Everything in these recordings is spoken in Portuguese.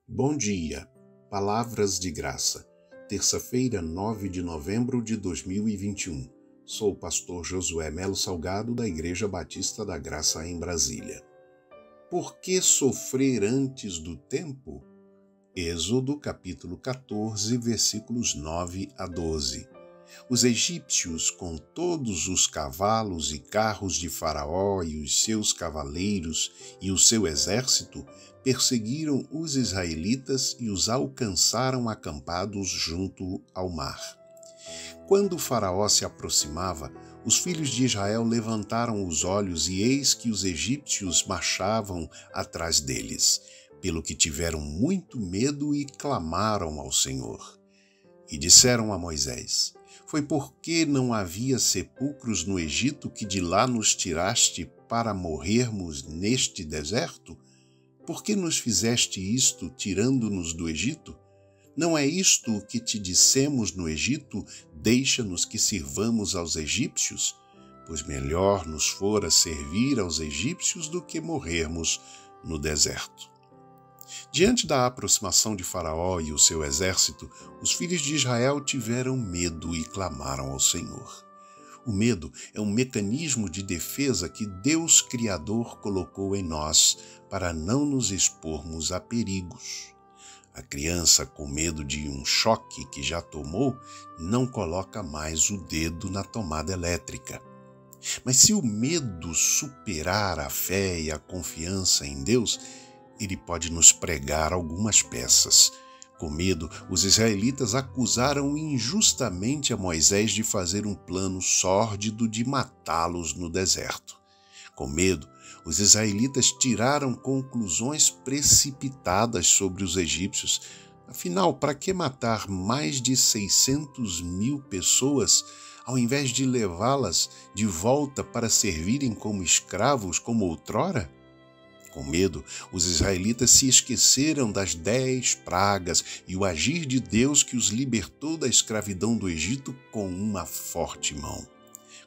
Bom dia, Palavras de Graça, terça-feira, 9 de novembro de 2021. Sou o pastor Josué Melo Salgado, da Igreja Batista da Graça em Brasília. Por que sofrer antes do tempo? Êxodo capítulo 14, versículos 9 a 12. Os egípcios, com todos os cavalos e carros de Faraó e os seus cavaleiros e o seu exército, perseguiram os israelitas e os alcançaram acampados junto ao mar. Quando Faraó se aproximava, os filhos de Israel levantaram os olhos e eis que os egípcios marchavam atrás deles, pelo que tiveram muito medo e clamaram ao Senhor. E disseram a Moisés: Foi porque não havia sepulcros no Egito que de lá nos tiraste para morrermos neste deserto? Por que nos fizeste isto, tirando-nos do Egito? Não é isto o que te dissemos no Egito: deixa-nos que sirvamos aos egípcios? Pois melhor nos fora servir aos egípcios do que morrermos no deserto. Diante da aproximação de Faraó e o seu exército, os filhos de Israel tiveram medo e clamaram ao Senhor. O medo é um mecanismo de defesa que Deus Criador colocou em nós para não nos expormos a perigos. A criança, com medo de um choque que já tomou, não coloca mais o dedo na tomada elétrica. Mas se o medo superar a fé e a confiança em Deus, ele pode nos pregar algumas peças. Com medo, os israelitas acusaram injustamente a Moisés de fazer um plano sórdido de matá-los no deserto. Com medo, os israelitas tiraram conclusões precipitadas sobre os egípcios. Afinal, para que matar mais de 600.000 pessoas, ao invés de levá-las de volta para servirem como escravos como outrora? Com medo, os israelitas se esqueceram das 10 pragas e o agir de Deus que os libertou da escravidão do Egito com uma forte mão.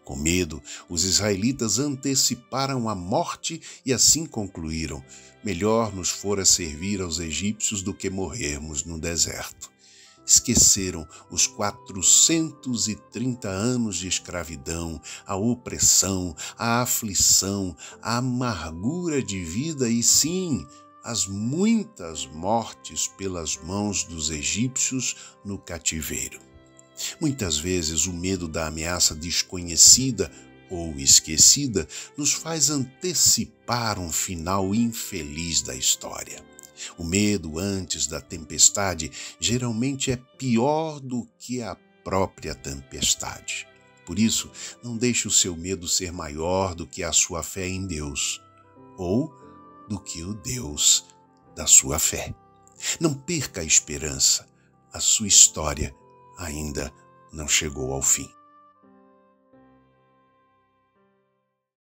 Com medo, os israelitas anteciparam a morte e assim concluíram: melhor nos fora servir aos egípcios do que morrermos no deserto. Esqueceram os 430 anos de escravidão, a opressão, a aflição, a amargura de vida e, sim, as muitas mortes pelas mãos dos egípcios no cativeiro. Muitas vezes o medo da ameaça desconhecida ou esquecida nos faz antecipar um final infeliz da história. O medo antes da tempestade geralmente é pior do que a própria tempestade. Por isso, não deixe o seu medo ser maior do que a sua fé em Deus, ou do que o Deus da sua fé. Não perca a esperança. A sua história ainda não chegou ao fim.